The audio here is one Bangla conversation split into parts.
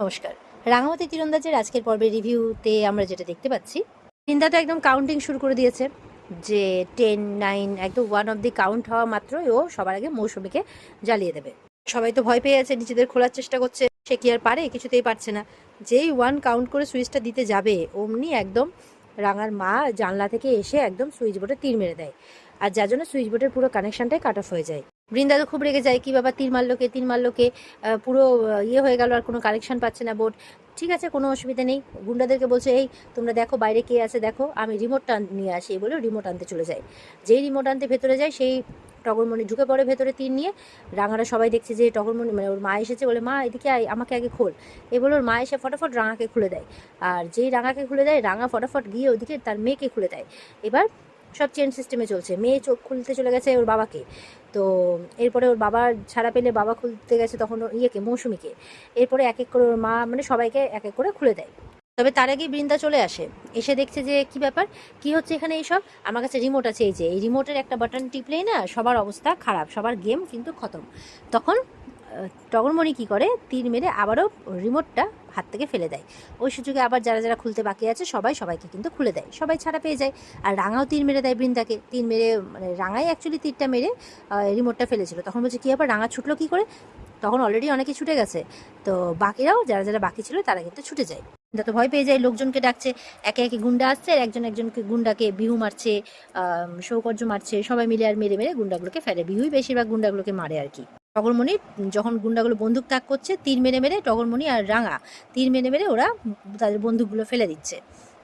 নমস্কার। রাঙামাটি তীরন্দাজের আজকের পর্বের রিভিউতে আমরা যেটা দেখতে পাচ্ছি, বৃন্দা তো একদম কাউন্টিং শুরু করে দিয়েছে যে 10, 9 একদম 1 অব দি কাউন্ট হওয়া মাত্রই ও সবার আগে মৌসুমীকে জ্বালিয়ে দেবে। সবাই তো ভয় পেয়ে আছে, নিজেদের খোলার চেষ্টা করছে। সে কি আর পারে? কিছুতেই পারছে না। যেই 1 কাউন্ট করে সুইচটা দিতে যাবে অমনি একদম রাঙার মা জানলা থেকে এসে একদম সুইচ বোর্ডে তীর মেরে দেয়, আর যার জন্য সুইচ বোর্ডের পুরো কানেকশনটাই কাট অফ হয়ে যায়। বৃন্দা তো খুব রেগে যায়, কি বাবা তীর মারলোকে পুরো ইয়ে হয়ে গেল, আর কোনো কানেকশন পাচ্ছে না বোর্ড। ঠিক আছে, কোনো অসুবিধা নেই। গুন্ডাদেরকে বলছে, এই তোমরা দেখো বাইরে কে আছে দেখো, আমি রিমোটটা নিয়ে আসি বলে রিমোট আনতে চলে যায়। যেই রিমোট আনতে ভেতরে যায় সেই টগরমণি ঢুকে পড়ে ভেতরে তীর নিয়ে। রাঙারা সবাই দেখছে যে টগরমণি মানে ওর মা এসেছে, বলে মা এদিকে আয়, আমাকে আগে খোল। এ বলে ওর মা এসে ফটাফট রাঙাকে খুলে দেয়। আর যেই রাঙাকে খুলে দেয়, রাঙা ফটাফট গিয়ে ওদিকে তার মেয়েকে খুলে দেয়। এবার সব চেন সিস্টেমে চলছে। মেয়ে চোখ খুলতে চলে গেছে ওর বাবাকে, তো এরপরে ওর বাবার ছাড়া পেলে বাবা খুলতে গেছে তখন ওর ইয়েকে মৌসুমীকে। এরপরে এক এক করে ওর মা মানে সবাইকে এক এক করে খুলে দেয়। তবে তার আগেই বৃন্দা চলে আসে, এসে দেখছে যে কি ব্যাপার, কি হচ্ছে এখানে এইসব। আমার কাছে রিমোট আছে, এই যে এই রিমোটের একটা বাটন টিপলেই না সবার অবস্থা খারাপ, সবার গেম কিন্তু খতম। তখন টগরমণি কী করে, তীর মেরে আবারও রিমোটটা হাত থেকে ফেলে দেয়। ওই সুযোগে আবার যারা যারা খুলতে বাকি আছে সবাইকে কিন্তু খুলে দেয়, সবাই ছাড়া পেয়ে যায়। আর রাঙাও তীর মেরে দেয় বৃন্দাকে, তীর মেরে মানে রাঙাই অ্যাকচুয়ালি তীরটা মেরে রিমোটটা ফেলেছিল। তখন বলছে কী ব্যাপার, রাঙা ছুটলো কী করে? তখন অলরেডি অনেকে ছুটে গেছে, তো বাকিরাও যারা যারা বাকি ছিল তারা কিন্তু ছুটে যায়। বৃন্দা তো ভয় পেয়ে যায়, লোকজনকে ডাকছে, একে একে গুন্ডা আসছে, আর একজনকে গুন্ডাকে বিহু মারছে, সৌকর্য মারছে, সবাই মিলে আর মেরে মেরে গুন্ডাগুলোকে ফেলে। বিহুই বেশিরভাগ গুন্ডাগুলোকে মারে আর কি। টগরমণি যখন গুন্ডাগুলো বন্দুক তাক করছে, তীর মেরে মেরে টগরমণি আর রাঙা তীর মেরে মেরে ওরা তাদের বন্দুকগুলো ফেলে দিচ্ছে।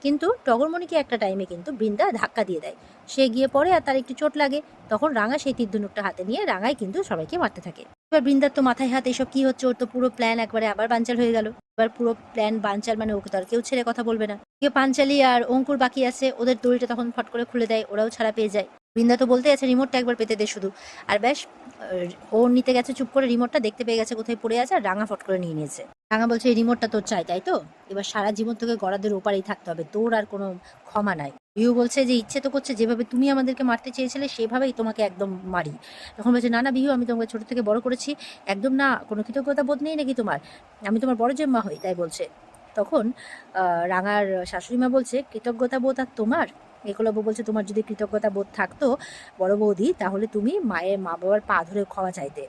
কিন্তু টগরমণিকে একটা টাইমে কিন্তু বৃন্দা ধাক্কা দিয়ে দেয়, সে গিয়ে পড়ে আর তার একটু চোট লাগে। তখন রাঙা সেই তীর ধনুকটা হাতে নিয়ে রাঙাই কিন্তু সবাইকে মারতে থাকে। এবার বৃন্দার তো মাথায় হাত, এসব কি হচ্ছে, ওর তো পুরো প্ল্যান একবারে আবার বানচাল হয়ে গেল। এবার পুরো প্ল্যান বানচাল, মানে ওকে তো আর কেউ ছেড়ে কথা বলবে না। পাঞ্চালি আর অঙ্কুর বাকি আছে, ওদের দড়িটা তখন ফট করে খুলে দেয়, ওরাও ছাড়া পেয়ে যায়। বৃন্দা তো বলতে আছে রিমোটটা একবার পেতে দে শুধু, আর ব্যাস। ও নিতে গেছে চুপ করে, রিমোটটা দেখতে পেয়ে গেছে কোথায় পড়ে আছে, আর রাঙা ফট করে নিয়ে নিয়েছে। রাঙা বলছে এই রিমোটটা তোর চাই, তাই তো? এবার সারা জীবন তোকে গড়াদের ওপারেই থাকতে হবে, তোর আর কোনো ক্ষমা নাই। বিহু বলছে যে ইচ্ছে তো করছে, যেভাবে তুমি আমাদেরকে মারতে চেয়েছিলে সেভাবেই তোমাকে একদম মারি। তখন বলছে না না বিহু, আমি তোমাকে ছোট থেকে বড় করেছি, একদম না, কোনো কৃতজ্ঞতা বোধ নেই নাকি তোমার? আমি তোমার বড় জেম্মা হই, তাই বলছে। তখন রাঙার শাশুড়ি মা বলছে কৃতজ্ঞতা বোধ আর তোমার? একলব্য বলছে তোমার যদি কৃতজ্ঞতা বোধ থাকতো বড় বৌদি, তাহলে তুমি মায়ের মা বাবার পা ধরে ক্ষমা চাইতে,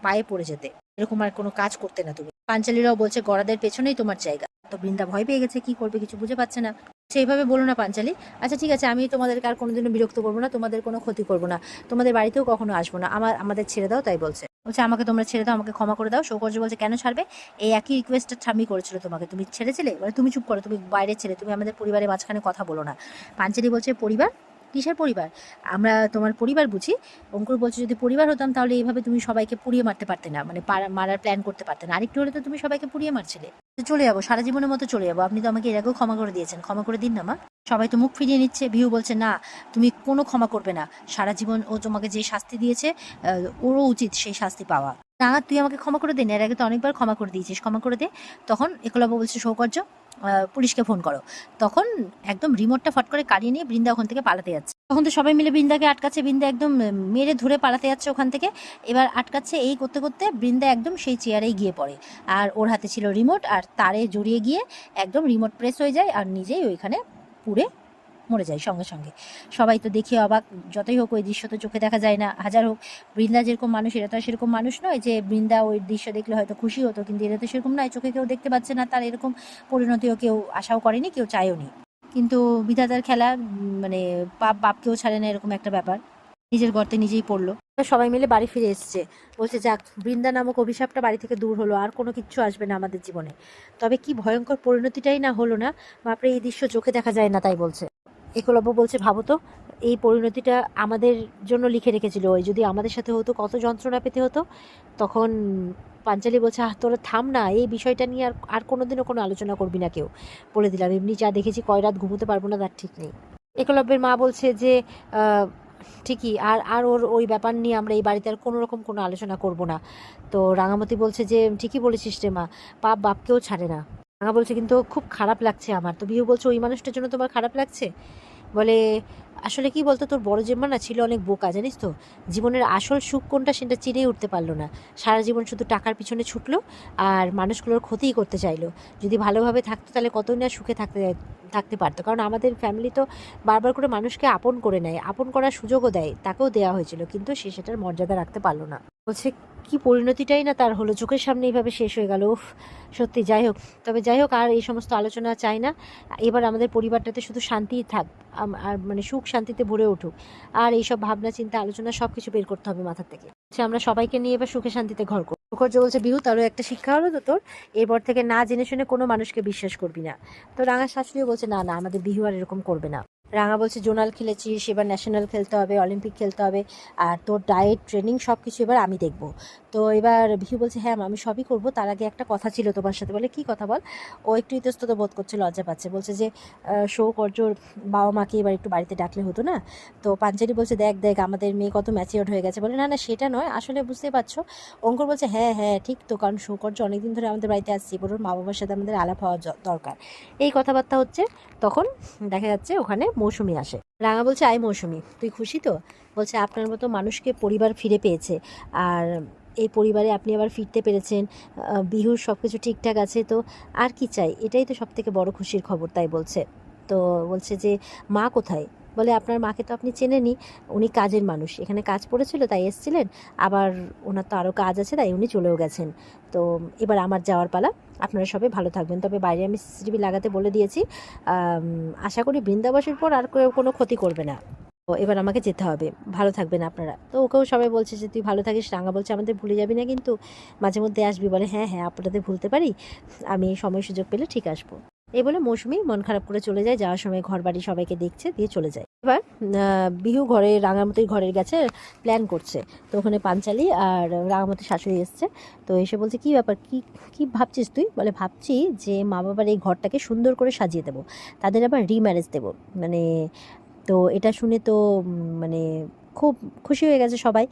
পায়ে পড়ে যেতে, এরকম আর কোনো কাজ করতে না তুমি। পাঞ্চালিরাও বলছে গড়াদের পেছনেই তোমার জায়গা। তো বৃন্দা ভয় পেয়ে গেছে, কি করবে কিছু বুঝে পাচ্ছে না। সেইভাবে বলো না পাঞ্চালি, আচ্ছা ঠিক আছে, আমি তোমাদেরকে আর কোনোদিনও বিরক্ত করবো না, তোমাদের কোনো ক্ষতি করবো না, তোমাদের বাড়িতেও কখনো আসবো না, আমাদের ছেড়ে দাও, তাই বলছে। আমাকে তোমরা ছেড়ে দাও, আমাকে ক্ষমা করে দাও। সৌকর্য বলছে কেন ছাড়বে, এই একই রিকোয়েস্টটা স্বামী করেছিল তোমাকে, তুমি ছেড়েছিলে? মানে তুমি চুপ করো, তুমি বাইরের ছেলে, তুমি আমাদের পরিবারের মাঝখানে কথা বলো না। পাঞ্চালি বলছে পরিবার? কিসের পরিবার? আমরা তোমার পরিবার বুঝি। অঙ্কুর বলছে যদি পরিবার হতাম তাহলে এইভাবে তুমি সবাইকে পুড়িয়ে মারতে পারতে না, মানে মারার প্ল্যান করতে পারতে না। আরেকটু হলে তো তুমি সবাইকে পুড়িয়ে মারছিলে। চলে যাবো, সারা জীবনের মতো চলে যাবো, আপনি তো আমাকে এর আগেও ক্ষমা করে দিয়েছেন, ক্ষমা করে দিন না মা। সবাই তো মুখ ফিরিয়ে নিচ্ছে। বিহু বলছে না, তুমি কোনো ক্ষমা করবে না, সারা জীবন ও তোমাকে যে শাস্তি দিয়েছে ওরও উচিত সেই শাস্তি পাওয়া। না তুই আমাকে ক্ষমা করে দে, এর আগে তো অনেকবার ক্ষমা করে দিয়েছিস, ক্ষমা করে দে। তখন একলব্য বলছে সৌকর্য পুলিশকে ফোন করো। তখন একদম রিমোটটা ফট করে কাড়িয়ে নিয়ে বৃন্দা ওখান থেকে পালাতে যাচ্ছে। তখন তো সবাই মিলে বৃন্দাকে আটকাচ্ছে, বৃন্দা একদম মেরে ধরে পালাতে যাচ্ছে ওখান থেকে। এবার আটকাচ্ছে, এই করতে করতে বৃন্দা একদম সেই চেয়ারেই গিয়ে পড়ে, আর ওর হাতে ছিল রিমোট, আর তারে জড়িয়ে গিয়ে একদম রিমোট প্রেস হয়ে যায়, আর নিজেই ওইখানে পুড়ে মরে যায় সঙ্গে সঙ্গে। সবাই তো দেখে অবাক, যতই হোক ওই দৃশ্য তো চোখে দেখা যায় না, হাজার হোক। বৃন্দা যেরকম মানুষ, এরা তো সেরকম মানুষ নয় যে বৃন্দা ওই দৃশ্য দেখলে হয়তো খুশি হতো, কিন্তু এরা তো সেরকম নয়, চোখে কেউ দেখতে পাচ্ছে না, তার এরকম পরিণতিও কেউ আশাও করেনি, কেউ চায়ও নি। কিন্তু বিধাতার খেলা, মানে বাপকেও ছাড়ে না, এরকম একটা ব্যাপার, নিজের গর্তে নিজেই পড়লো। সবাই মিলে বাড়ি ফিরে এসছে, বলছে যাক বৃন্দা নামক অভিশাপটা বাড়ি থেকে দূর হলো, আর কোনো কিচ্ছু আসবে না আমাদের জীবনে। তবে কি ভয়ঙ্কর পরিণতিটাই না হলো না, বাপরে এই দৃশ্য চোখে দেখা যায় না, তাই বলছে। একলব্য বলছে ভাবো তো, এই পরিণতিটা আমাদের জন্য লিখে রেখেছিল, ওই যদি আমাদের সাথে হতো কত যন্ত্রণা পেতে হতো। তখন পাঞ্চালি বলছে তোরা থাম না, এই বিষয়টা নিয়ে আর আর কোনোদিনও কোনো আলোচনা করবি না কেউ, বলে দিলাম। এমনি যা দেখেছি কয় রাত ঘুমোতে পারবো না তার ঠিক নেই। একলব্যের মা বলছে যে ঠিকই, আর আর ওর ওই ব্যাপার নিয়ে আমরা এই বাড়িতে আর কোনো রকম কোনো আলোচনা করব না। তো রাঙামতি বলছে যে ঠিকই বলেছিস রে মা, পাপ বাপকেও ছাড়ে না। রাঙা বলছে কিন্তু খুব খারাপ লাগছে আমার। তো বিহু বলছে ওই মানুষটার জন্য তোমার খারাপ লাগছে? বলে আসলে কি বলতো, তোর বড় জেম্মা না ছিল অনেক বোকা, জানিস তো। জীবনের আসল সুখ কোনটা সেটা চিনেই উঠতে পারলো না। সারা জীবন শুধু টাকার পিছনে ছুটলো আর মানুষগুলোর ক্ষতিই করতে চাইলো। যদি ভালোভাবে থাকতো তাহলে কতই না সুখে থাকতে পারতো। কারণ আমাদের ফ্যামিলি তো বারবার করে মানুষকে আপন করে নেয়, আপন করার সুযোগও দেয়, তাকেও দেওয়া হয়েছিল, কিন্তু সে সেটার মর্যাদা রাখতে পারলো না। বলছে কি পরিণতিটাই না তার হলো, চোখের সামনে এইভাবে শেষ হয়ে গেল। উফ, সত্যি। যাই হোক, তবে যাই হোক, আর এই সমস্ত আলোচনা চাই না। এবার আমাদের পরিবারটাতে শুধু শান্তিই থাক, আর মানে সুখ শান্তিতে ভরে উঠুক। আর এইসব ভাবনা চিন্তা আলোচনা সব কিছু বের করতে হবে মাথা থেকে। আমরা সবাইকে নিয়ে এবার সুখে শান্তিতে ঘর করব। যে বলছে, বিহু তারও একটা শিক্ষা হলো তো তোর, এরপর থেকে না জেনে শুনে কোনো মানুষকে বিশ্বাস করবি না। তো রাঙার শাশুড়িও বলছে, না না, আমাদের বিহু আর এরকম করবে না। রাঙা বলছে, জোনাল খেলেছিস, এবার ন্যাশনাল খেলতে হবে, অলিম্পিক খেলতে হবে, আর তোর ডায়েট ট্রেনিং সব কিছু এবার আমি দেখবো। তো এবার বিহু বলছে, হ্যাঁ আমি সবই করবো, তার আগে একটা কথা ছিল তোমার সাথে। বলে, কি কথা বল। ও একটু ইতস্তত বোধ করছে, লজ্জা পাচ্ছে। বলছে যে শোক অর্জর বাবা মাকে এবার একটু বাড়িতে ডাকলে হতো না। তো পাঞ্জালি বলছে, দেখ দেখ আমাদের মেয়ে কত ম্যাচিওর হয়ে গেছে। বলে, না না সেটা নয়, আসলে বুঝতে পারছো। অঙ্কুর বলছে, হ্যাঁ হ্যাঁ ঠিক তো, কারণ শৌকর্য অনেকদিন ধরে আমাদের বাড়িতে আসছে, এবার ওর মা বাবার সাথে আমাদের আলাপ হওয়া দরকার। এই কথাবার্তা হচ্ছে, তখন দেখা যাচ্ছে ওখানে মৌসুমি আসে। রাঙা বলছে, আয় মৌসুমি, তুই খুশি তো? বলছে, আপনার মতো মানুষকে পরিবার ফিরে পেয়েছে, আর এই পরিবারে আপনি আবার ফিরতে পেরেছেন, বিহুর সব কিছু ঠিকঠাক আছে, তো আর কি চাই, এটাই তো সব থেকে বড় খুশির খবর। তাই বলছে। তো বলছে যে, মা কোথায়? বলে, আপনার মাকে তো আপনি চেনেনই, উনি কাজের মানুষ, এখানে কাজ পড়েছিল তাই এসেছিলেন, আবার ওনার তো আরও কাজ আছে তাই উনি চলেও গেছেন। তো এবার আমার যাওয়ার পালা, আপনারা সবাই ভালো থাকবেন। তবে বাইরে আমি সিসিটিভি লাগাতে বলে দিয়েছি, আশা করি বৃন্দাবাসীর পর আর কেউ কোনো ক্ষতি করবে না। তো এবার আমাকে যেতে হবে, ভালো থাকবেন আপনারা। তো ওকেও সবাই বলছে যে, তুই ভালো থাকিস। রাঙা বলছে, আমাদের ভুলে যাবি না কিন্তু, মাঝে মধ্যে আসবি। বলে, হ্যাঁ হ্যাঁ আপনাদের ভুলতে পারি, আমি সময় সুযোগ পেলে ঠিক আসবো। এই বলে মৌসুমি মন খারাপ করে চলে যায়, যাওয়ার সময় ঘর বাড়ি সবাইকে দেখছে, দিয়ে চলে যায়। এবার বিহু ঘরে রাঙামতির ঘরের গেছে, প্ল্যান করছে। তো ওখানে পাঞ্চালি আর রাঙামতির শাশুড়ি এসছে। তো এসে বলছে, কি ব্যাপার, কি কি ভাবছিস তুই? বলে, ভাবছি যে মা বাবার এই ঘরটাকে সুন্দর করে সাজিয়ে দেবো, তাদের আবার রিম্যারেজ দেবো। মানে তো এটা শুনে তো মানে খুব খুশি হয়ে গেছে সবাই।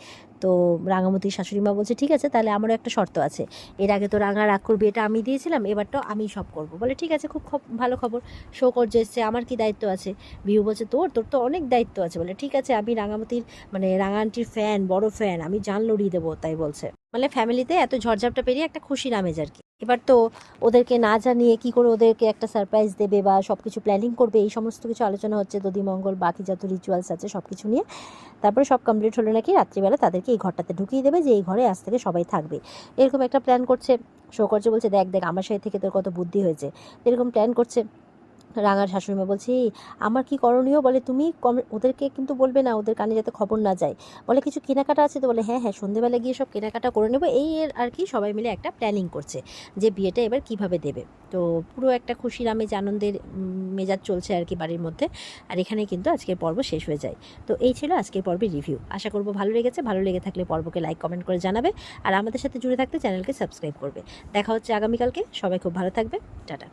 তো রাঙামতির শাশুড়ি মা বলছে, ঠিক আছে, তাহলে আমারও একটা শর্ত আছে। এর আগে তো রাঙা রাগ করবি, এটা আমি দিয়েছিলাম, এবারটাও আমি সব করবো। বলে, ঠিক আছে, খুব ভালো খবর, সৌকর্য এসছে, আমার কি দায়িত্ব আছে? বিহু বলছে, তোর তোর তো অনেক দায়িত্ব আছে। বলে, ঠিক আছে, আমি রাঙামতির মানে রাঙা আন্টির ফ্যান, বড় ফ্যান, আমি জান লড়িয়ে দেবো। তাই বলছে। মানে ফ্যামিলিতে এত ঝড়ঝাপটা পেরিয়ে একটা খুশির আমেজ আর কি। এবার তো ওদেরকে না জানিয়ে কি করে ওদেরকে একটা সারপ্রাইজ দেবে বা সব কিছু প্ল্যানিং করবে, এই সমস্ত কিছু আলোচনা হচ্ছে, দধিমঙ্গল বাকি যত রিচুয়ালস আছে সব কিছু নিয়ে। তারপরে সব কমপ্লিট হলো নাকি রাত্রিবেলা তাদেরকে এই ঘরটাতে ঢুকিয়ে দেবে, যে এই ঘরে আজ থেকে সবাই থাকবে, এরকম একটা প্ল্যান করছে। সৌকর্য বলছে, দেখ দেখ আমার সাথে থেকে তোর কত বুদ্ধি হয়েছে, এরকম প্ল্যান করছে। রাঙার শাশুড়িমা বলছে, আমার কি করণীয়? বলে, তুমি ওদেরকে কিন্তু বলবে না, ওদের কানে যাতে খবর না যায়। বলে, কিছু কেনাকাটা আছে তো? বলে, হ্যাঁ হ্যাঁ সন্ধ্যেবেলা গিয়ে সব কেনাকাটা করে নেবো। এই এর আর কি সবাই মিলে একটা প্ল্যানিং করছে যে বিয়েটা এবার কিভাবে দেবে। তো পুরো একটা খুশির আমেজ, আনন্দের মেজাজ চলছে আর কি বাড়ির মধ্যে। আর এখানে কিন্তু আজকের পর্ব শেষ হয়ে যায়। তো এই ছিল আজকের পর্বের রিভিউ। আশা করবো ভালো লেগেছে। ভালো লেগে থাকলে পর্বকে লাইক কমেন্ট করে জানাবে, আর আমাদের সাথে জুড়ে থাকতে চ্যানেলকে সাবস্ক্রাইব করবে। দেখা হচ্ছে আগামীকালকে। সবাই খুব ভালো থাকবে। টাটা।